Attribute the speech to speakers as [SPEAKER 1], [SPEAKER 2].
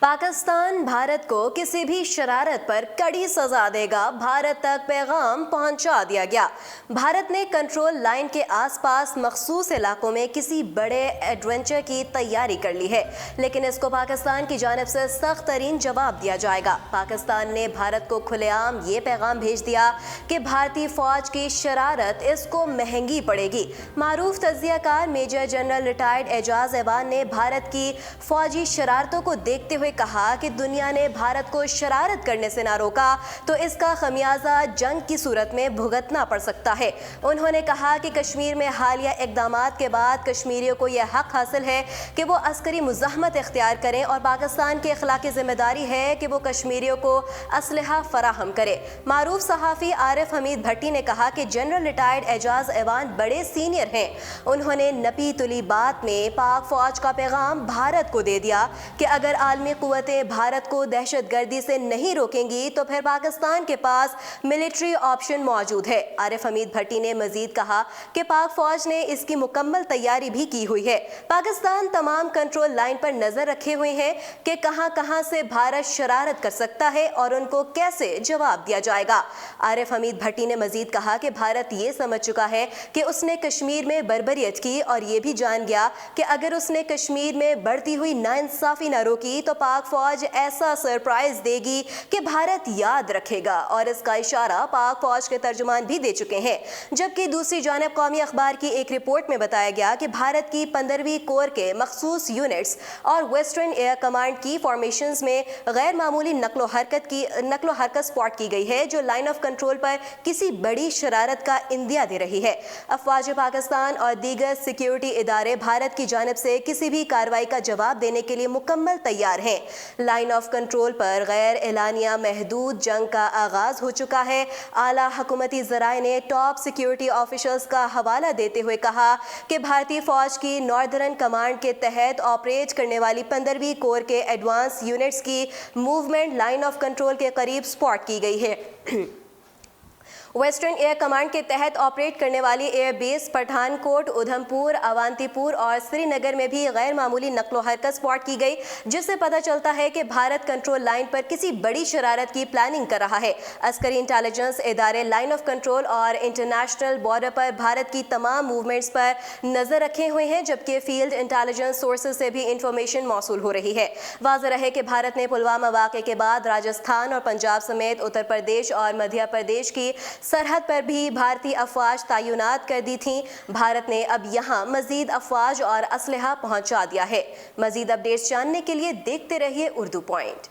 [SPEAKER 1] पाकिस्तान भारत को किसी भी शरारत पर कड़ी सजा देगा, भारत तक पैगाम पहुंचा दिया गया। भारत ने कंट्रोल लाइन के आसपास मखसूस इलाकों में किसी बड़े एडवेंचर की तैयारी कर ली है, लेकिन इसको पाकिस्तान की जानिब से सख्त तरीन जवाब दिया जाएगा। पाकिस्तान ने भारत को खुलेआम ये पैगाम भेज दिया कि भारतीय फौज की शरारत इसको महंगी पड़ेगी। मारूफ तज्जियाकार मेजर जनरल रिटायर्ड एजाज ऐवान ने भारत की फौजी शरारतों को देखते हुए कहा कि दुनिया ने भारत को शरारत करने से ना रोका तो इसका खमियाजा जंग की सूरत में भुगतना पड़ सकता है। उन्होंने कहा कि कश्मीर में हालिया इक़दामात के बाद कश्मीरियों को यह हक हासिल है कि वो अस्करी मुज़ाहमत इख्तियार करें और पाकिस्तान की अखलाकी जिम्मेदारी है कि वो कश्मीरियों को असलहा फराहम करे। मारूफ सहाफ़ी आरिफ हमीद भट्टी ने कहा कि जनरल रिटायर्ड एजाज ऐवान बड़े सीनियर हैं। उन्होंने नपी तुली बात में पाक फौज का पैगाम भारत को दे दिया कि अगर आलमी कुव्वतें भारत को दहशत गर्दी से नहीं रोकेंगी तो फिर पाकिस्तान के पास मिलिट्री ऑप्शन मौजूद है। आरिफ हमीद भट्टी ने मजीद कहा कि पाक फौज ने इसकी मुकम्मल तैयारी भी की हुई है। पाकिस्तान तमाम कंट्रोल लाइन पर नजर रखे हुए हैं कि कहां से भारत शरारत कर सकता है और उनको कैसे जवाब दिया जाएगा। आरिफ हमीद भट्टी ने मजीद कहा कि भारत ये समझ चुका है कि उसने कश्मीर में बर्बरियत की और ये भी जान गया कि अगर उसने कश्मीर में बढ़ती हुई नाइंसाफी न रोकी तो पाक फौज ऐसा सरप्राइज देगी कि भारत याद रखेगा, और इसका इशारा पाक फौज के तर्जुमान भी दे चुके हैं। जबकि दूसरी जानिब कौमी अखबार की एक रिपोर्ट में बताया गया कि भारत की 15वीं कोर के मखसूस यूनिट्स और वेस्टर्न एयर कमांड की फॉर्मेशंस में गैर मामूली नकलो हरकत स्पॉट की गई है, जो लाइन ऑफ कंट्रोल पर किसी बड़ी शरारत का इंदिया दे रही है। अफवाज पाकिस्तान और दीगर सिक्योरिटी इदारे भारत की जानिब से किसी भी कार्रवाई का जवाब देने के लिए मुकम्मल तैयार हैं। लाइन ऑफ कंट्रोल पर गैर एलानिया महदूद जंग का आगाज हो चुका है। आला हुकूमती ज़राए ने टॉप सिक्योरिटी ऑफिशल्स का हवाला देते हुए कहा कि भारतीय फौज की नॉर्दर्न कमांड के तहत ऑपरेट करने वाली 15वीं कोर के एडवांस यूनिट्स की मूवमेंट लाइन ऑफ कंट्रोल के करीब स्पॉट की गई है। वेस्टर्न एयर कमांड के तहत ऑपरेट करने वाली एयर बेस पठानकोट, उधमपुर, अवंतीपुर और श्रीनगर में भी गैर मामूली नकलो हरकत स्पॉट की गई, जिससे पता चलता है कि भारत कंट्रोल लाइन पर किसी बड़ी शरारत की प्लानिंग कर रहा है। अस्करी इंटेलिजेंस इदारे लाइन ऑफ कंट्रोल और इंटरनेशनल बॉर्डर पर भारत की तमाम मूवमेंट्स पर नजर रखे हुए हैं, जबकि फील्ड इंटेलिजेंस सोर्सेज से भी इंफॉर्मेशन मौसूल हो रही है। वाज़ेह रहे कि भारत ने पुलवामा वाक़े के बाद राजस्थान और पंजाब समेत उत्तर प्रदेश और मध्य प्रदेश की सरहद पर भी भारतीय अफवाज तैनात कर दी थीं। भारत ने अब यहां मजीद अफवाज और असलहा पहुंचा दिया है। मजीद अपडेट्स जानने के लिए देखते रहिए उर्दू पॉइंट।